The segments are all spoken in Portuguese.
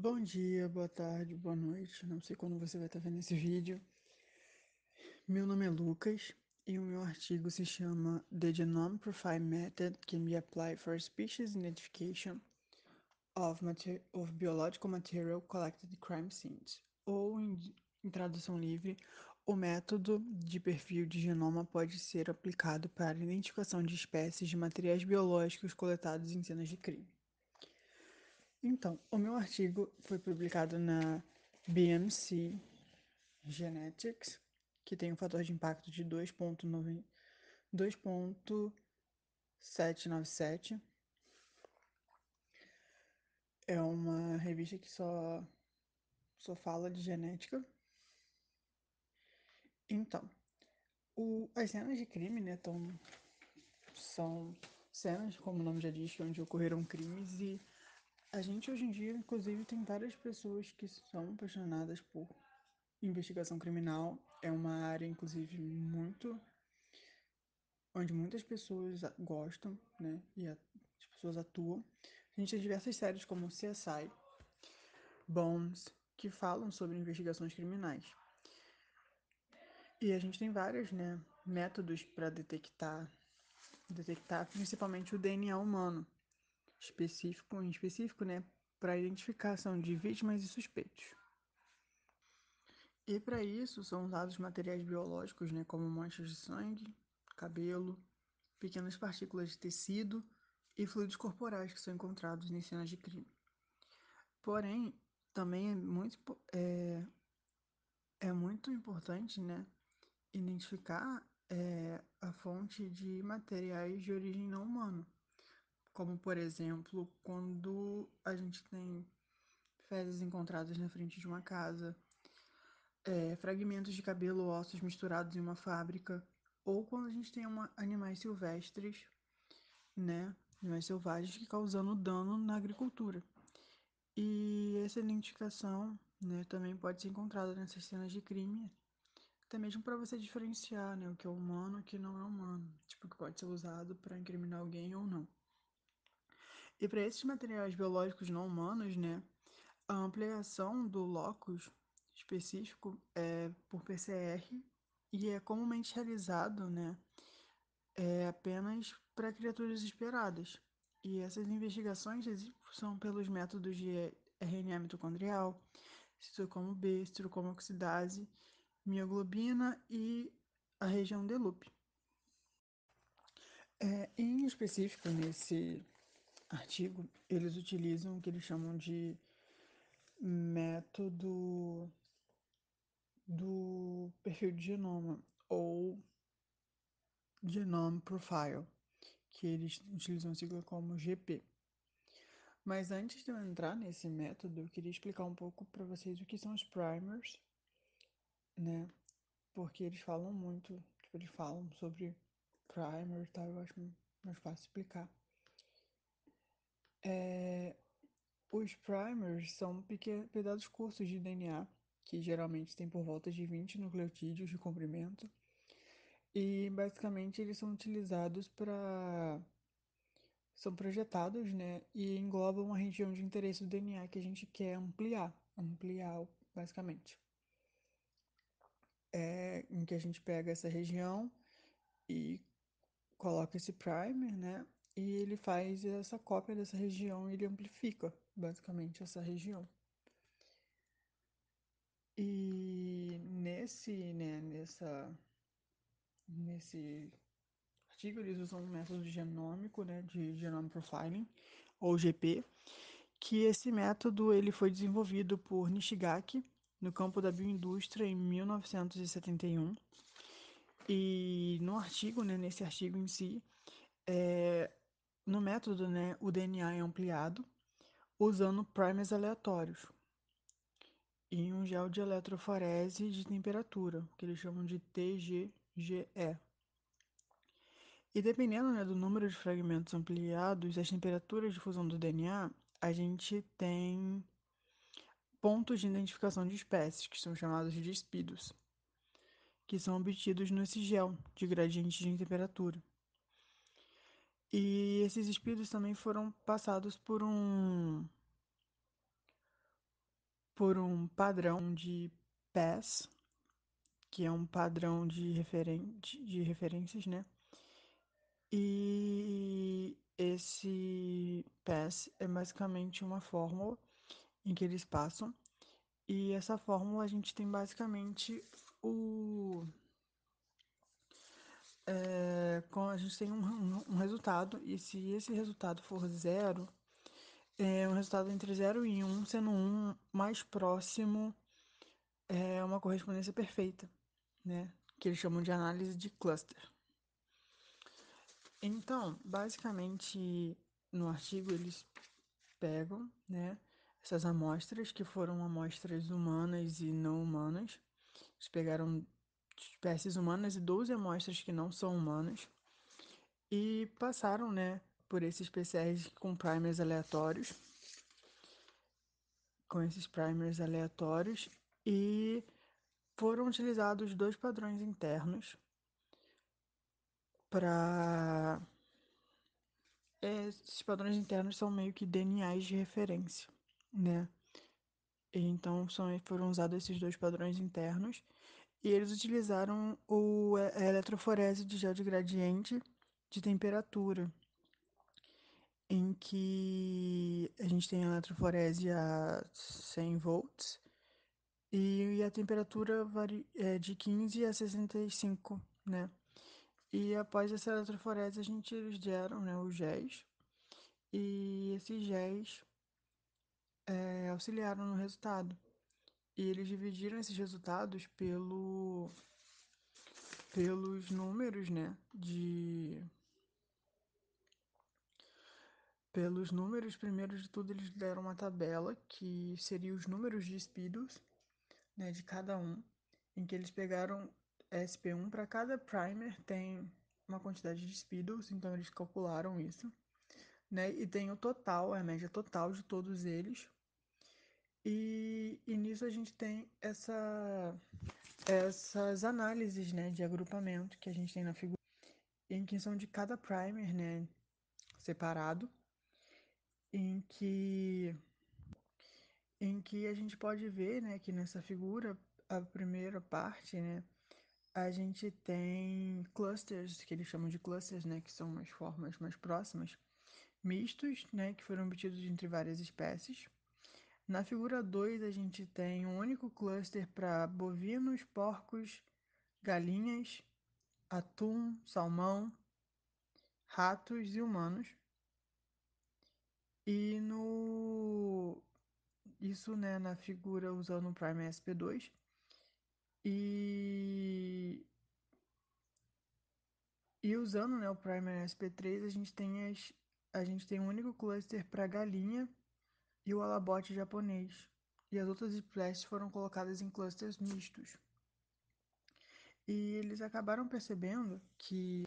Bom dia, boa tarde, boa noite. Não sei quando você vai estar vendo esse vídeo. Meu nome é Lucas e o meu artigo se chama The Genome Profile Method Can Be Applied for Species Identification of Biological Material Collected Crime Scenes. Ou, em tradução livre, o método de perfil de genoma pode ser aplicado para a identificação de espécies de materiais biológicos coletados em cenas de crime. Então, o meu artigo foi publicado na BMC Genetics, que tem um fator de impacto de 2.797. É uma revista que só fala de genética. Então, as cenas de crime, né, são cenas, como o nome já diz, onde ocorreram crimes e a gente hoje em dia, inclusive, tem várias pessoas que são apaixonadas por investigação criminal. É uma área, inclusive, onde muitas pessoas gostam, né? E as pessoas atuam. A gente tem diversas séries como CSI, Bones, que falam sobre investigações criminais. E a gente tem vários, né, métodos para detectar principalmente o DNA humano, em específico, né, para identificação de vítimas e suspeitos. E para isso são usados materiais biológicos, né, como manchas de sangue, cabelo, pequenas partículas de tecido e fluidos corporais que são encontrados em cenas de crime. Porém, também é muito importante, né, identificar a fonte de materiais de origem não humana, como por exemplo, quando a gente tem fezes encontradas na frente de uma casa, fragmentos de cabelo ou ossos misturados em uma fábrica, ou quando a gente tem animais silvestres, né, animais selvagens que causando dano na agricultura. E essa identificação, né, também pode ser encontrada nessas cenas de crime, até mesmo para você diferenciar, né, o que é humano e o que não é humano, tipo, que pode ser usado para incriminar alguém ou não. E para esses materiais biológicos não humanos, né, a ampliação do locus específico é por PCR e é comumente realizado, né, apenas para criaturas esperadas. E essas investigações são pelos métodos de RNA mitocondrial, citocromo B, citocromo oxidase, mioglobina e a região de loop. Em específico, nesse artigo, eles utilizam o que eles chamam de método do perfil de genoma, ou Genome Profile, que eles utilizam a sigla como GP. Mas antes de eu entrar nesse método, eu queria explicar um pouco para vocês o que são os primers, né? Porque eles falam muito, tipo, eles falam sobre primer e tal, eu acho mais fácil explicar. Os primers são pedaços curtos de DNA, que geralmente tem por volta de 20 nucleotídeos de comprimento, e basicamente eles são utilizados para são projetados, né, e englobam uma região de interesse do DNA que a gente quer ampliar basicamente. Em que a gente pega essa região e coloca esse primer, né, e ele faz essa cópia dessa região e ele amplifica basicamente essa região. E nesse artigo eles usam um método genômico, né, de genome profiling, ou GP, que esse método ele foi desenvolvido por Nishigaki no campo da bioindústria em 1971. E no artigo, né, nesse artigo em si, no método, né, o DNA é ampliado usando primers aleatórios em um gel de eletroforese de temperatura, que eles chamam de TGGE. E dependendo, né, do número de fragmentos ampliados, as temperaturas de fusão do DNA, a gente tem pontos de identificação de espécies, que são chamados de speedos, que são obtidos nesse gel de gradiente de temperatura. E esses speedos também foram passados por um padrão de PASS, que é um padrão de referências, né? E esse PASS é basicamente uma fórmula em que eles passam. E essa fórmula a gente tem basicamente o. A gente tem um resultado, e se esse resultado for zero, é um resultado entre zero e um, sendo um mais próximo, é uma correspondência perfeita, né? Que eles chamam de análise de cluster. Então, basicamente, no artigo eles pegam, né, essas amostras que foram amostras humanas e não humanas. Eles pegaram espécies humanas e 12 amostras que não são humanas e passaram, né, por esses PCRs com primers aleatórios, e foram utilizados dois padrões internos para esses padrões internos são meio que DNAs de referência, né? Então foram usados esses dois padrões internos e eles utilizaram a eletroforese de gel de gradiente de temperatura, em que a gente tem a eletroforese a 100 volts e a temperatura varia de 15 a 65, né? E após essa eletroforese a gente eles geram, né, os géis e esses géis auxiliaram no resultado. E eles dividiram esses resultados pelos números, né? Pelos números, primeiro de tudo, eles deram uma tabela que seria os números de speedos, né, de cada um, em que eles pegaram SP1 para cada primer tem uma quantidade de speedos, então eles calcularam isso, né? E tem o total, a média total de todos eles. E nisso a gente tem essas análises, né, de agrupamento que a gente tem na figura, em que são de cada primer, né, separado, em que a gente pode ver, né, que nessa figura, a primeira parte, né, a gente tem clusters, que eles chamam de clusters, né, que são umas formas mais próximas, mistos, né, que foram obtidos entre várias espécies. Na figura 2 a gente tem um único cluster para bovinos, porcos, galinhas, atum, salmão, ratos e humanos. E no isso, né, na figura usando o Prime SP2. E usando, né, o Primer SP3, a gente tem um único cluster para galinha e o alabote japonês. E as outras espécies foram colocadas em clusters mistos. E eles acabaram percebendo que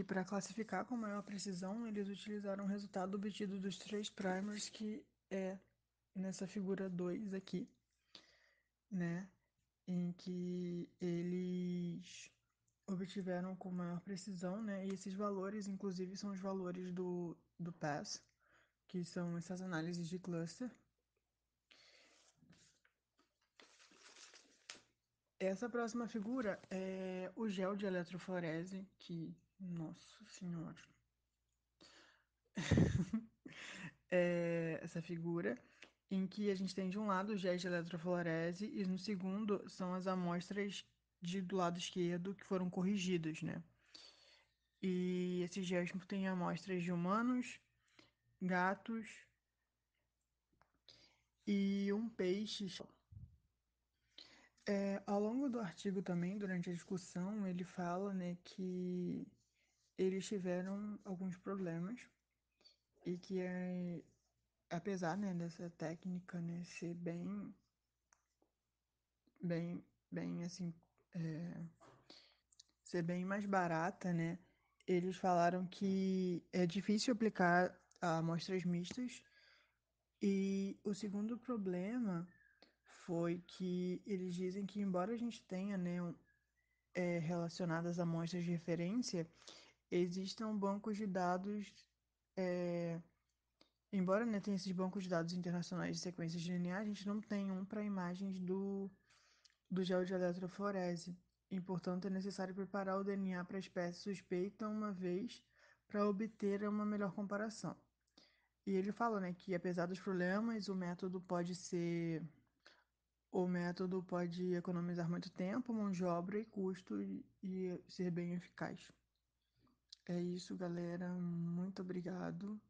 para classificar com maior precisão, eles utilizaram o resultado obtido dos três primers, que é nessa figura 2 aqui, né? Em que eles obtiveram com maior precisão, né? E esses valores, inclusive, são os valores do PASS, que são essas análises de cluster. Essa próxima figura é o gel de eletroforese, que, nossa senhora, é essa figura em que a gente tem de um lado o gel de eletroforese e no segundo são as amostras do lado esquerdo que foram corrigidas, né? E esses géis têm amostras de humanos, gatos e um peixe. Ao longo do artigo também, durante a discussão, ele fala, né, que eles tiveram alguns problemas e que apesar, né, dessa técnica, né, ser bem, bem assim, ser bem mais barata, né, eles falaram que é difícil aplicar a amostras mistas. E o segundo problema foi que eles dizem que, embora a gente tenha, né, relacionadas a amostras de referência, existam bancos de dados Embora, né, tenha esses bancos de dados internacionais de sequências de DNA, a gente não tem um para imagens do gel de eletroforese. E, portanto, é necessário preparar o DNA para a espécie suspeita uma vez para obter uma melhor comparação. E ele fala, né, que apesar dos problemas, o método pode economizar muito tempo, mão de obra e custo e ser bem eficaz. É isso, galera. Muito obrigado.